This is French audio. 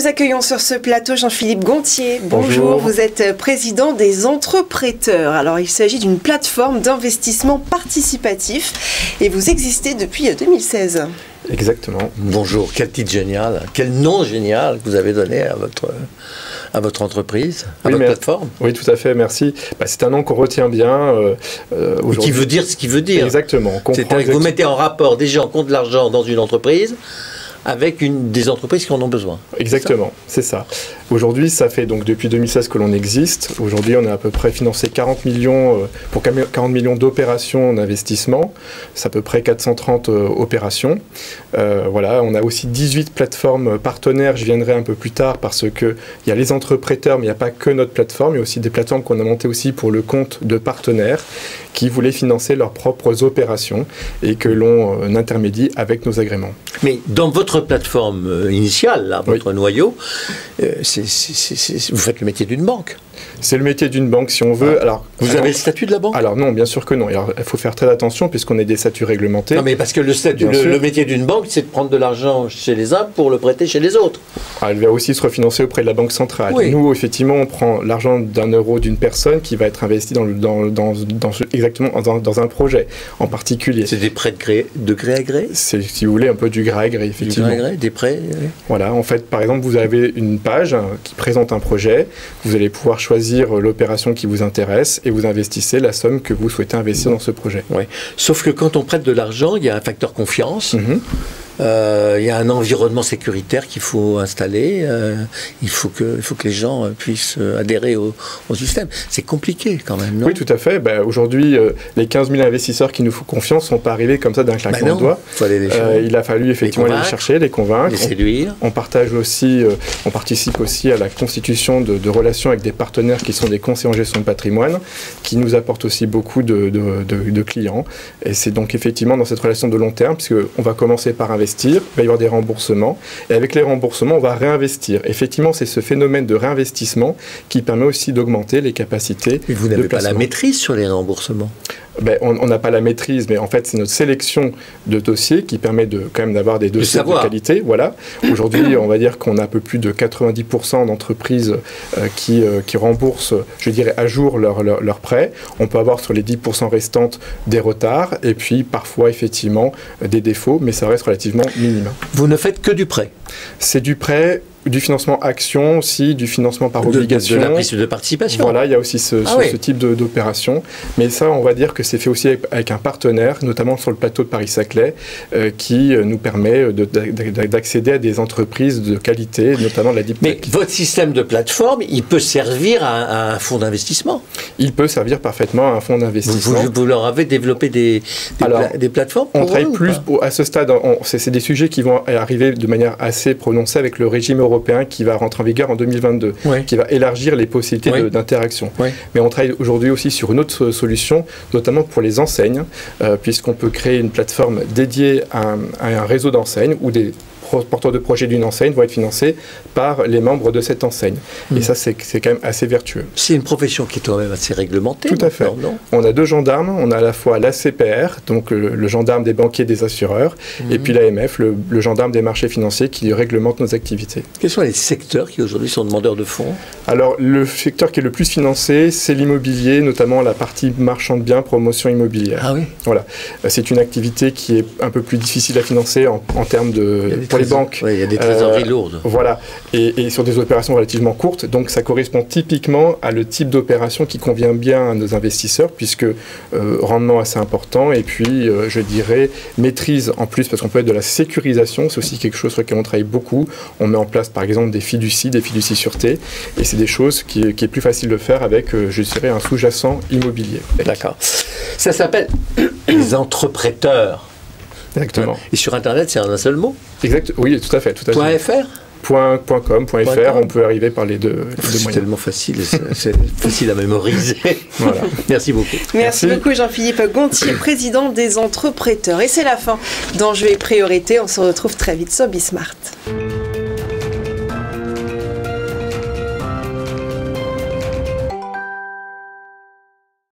nous accueillons sur ce plateau Jean-Philippe Gontier. Bonjour, vous êtes président des Entreprêteurs. Alors, il s'agit d'une plateforme d'investissement participatif et vous existez depuis 2016. Exactement. Bonjour, quel titre génial, quel nom génial que vous avez donné à votre entreprise, à votre plateforme. Oui, tout à fait, merci. C'est un nom qu'on retient bien aujourd'hui. Qui veut dire ce qu'il veut dire. Exactement. C'est-à-dire que vous mettez en rapport des gens qui ont de l'argent dans une entreprise avec des entreprises qui en ont besoin. Exactement, c'est ça. Aujourd'hui, ça fait donc depuis 2016 que l'on existe. Aujourd'hui, on a à peu près financé 40 millions pour 40 millions d'opérations d'investissement. C'est à peu près 430 opérations. Voilà, on a aussi 18 plateformes partenaires. Je viendrai un peu plus tard parce que il y a les entrepreneurs, mais il n'y a pas que notre plateforme. Il y a aussi des plateformes qu'on a montées aussi pour le compte de partenaires qui voulaient financer leurs propres opérations et que l'on intermédie avec nos agréments. Mais dans votre plateforme initiale, là, votre noyau, vous faites le métier d'une banque. C'est le métier d'une banque, si on veut. Alors, vous avez le statut de la banque? Alors non, bien sûr que non. Alors, il faut faire très attention puisqu'on est des statuts réglementés. Non, mais parce que le métier d'une banque, c'est de prendre de l'argent chez les uns pour le prêter chez les autres. Elle va aussi se refinancer auprès de la Banque centrale. Oui. Nous, effectivement, on prend l'argent d'un euro d'une personne qui va être investi exactement dans un projet en particulier. C'est des prêts de gré à gré? C'est, si vous voulez, un peu du gré à gré, effectivement. Du gré à gré, des prêts, oui. Voilà, en fait, par exemple, vous avez une page qui présente un projet. Vous allez pouvoir choisir l'opération qui vous intéresse et vous investissez la somme que vous souhaitez investir dans ce projet. Oui. Sauf que quand on prête de l'argent, il y a un facteur confiance. Il y a un environnement sécuritaire qu'il faut installer. Il faut que les gens puissent adhérer au système. C'est compliqué quand même, non? Oui, tout à fait. Aujourd'hui, les 15 000 investisseurs qui nous font confiance ne sont pas arrivés comme ça d'un claquement de doigts. Il a fallu effectivement aller les chercher, les convaincre, les séduire. On participe aussi à la constitution de relations avec des partenaires qui sont des conseillers en gestion de patrimoine, qui nous apportent aussi beaucoup de clients. Et c'est donc effectivement dans cette relation de long terme, puisqu'on va commencer par investir. Il va y avoir des remboursements et avec les remboursements on va réinvestir. Effectivement, c'est ce phénomène de réinvestissement qui permet aussi d'augmenter les capacités. Mais vous n'avez pas la maîtrise sur les remboursements? On n'a pas la maîtrise, mais en fait c'est notre sélection de dossiers qui permet quand même d'avoir des dossiers de qualité. Voilà. Aujourd'hui, on va dire qu'on a un peu plus de 90% d'entreprises qui remboursent, je dirais, à jour leurs prêts. On peut avoir sur les 10% restantes des retards et puis parfois effectivement des défauts, mais ça reste relativement minime. Vous ne faites que du prêt? C'est du prêt. Du financement action aussi, du financement par obligation. De la prise de participation. Voilà, il y a aussi ce type d'opération. Mais ça, on va dire que c'est fait aussi avec un partenaire, notamment sur le plateau de Paris-Saclay, qui nous permet d'accéder à des entreprises de qualité, notamment la deep tech. Mais votre système de plateforme, il peut servir à un fonds d'investissement? Il peut servir parfaitement à un fonds d'investissement. Vous leur avez développé des plateformes pour on travaille plus à ce stade. C'est des sujets qui vont arriver de manière assez prononcée avec le régime européen qui va rentrer en vigueur en 2022, qui va élargir les possibilités d'interaction. Mais on travaille aujourd'hui aussi sur une autre solution, notamment pour les enseignes, puisqu'on peut créer une plateforme dédiée à un réseau d'enseignes où des porteurs de projets d'une enseigne vont être financés par les membres de cette enseigne. Et ça, c'est quand même assez vertueux. C'est une profession qui est quand même assez réglementée. Tout à fait. Non, on a deux gendarmes. On a à la fois l'ACPR, donc le gendarme des banquiers et des assureurs, et puis l'AMF, le gendarme des marchés financiers qui réglemente nos activités. Quels sont les secteurs qui aujourd'hui sont demandeurs de fonds? Alors, le secteur qui est le plus financé, c'est l'immobilier, notamment la partie marchand de biens, promotion immobilière. Ah oui. Voilà. C'est une activité qui est un peu plus difficile à financer en termes de... les banques. Oui, il y a des trésoreries lourdes. Voilà, et sur des opérations relativement courtes, donc ça correspond typiquement à le type d'opération qui convient bien à nos investisseurs, puisque rendement assez important, et puis je dirais maîtrise en plus, parce qu'on peut être de la sécurisation, c'est aussi quelque chose sur lequel on travaille beaucoup. On met en place par exemple des fiducies sûreté, et c'est des choses qui est plus facile de faire avec, je dirais, un sous-jacent immobilier. D'accord. Ça s'appelle les Entreprêteurs. Exactement. Et sur Internet, c'est en un seul mot? Exact. Oui, tout à fait. .fr? .com, .fr, on peut arriver par les deux moyens. C'est tellement facile, c'est facile à mémoriser. Voilà. Merci beaucoup. Merci beaucoup Jean-Philippe Gontier, président des Entreprêteurs. Et c'est la fin d'Enjeux et Priorités. On se retrouve très vite sur Bismart.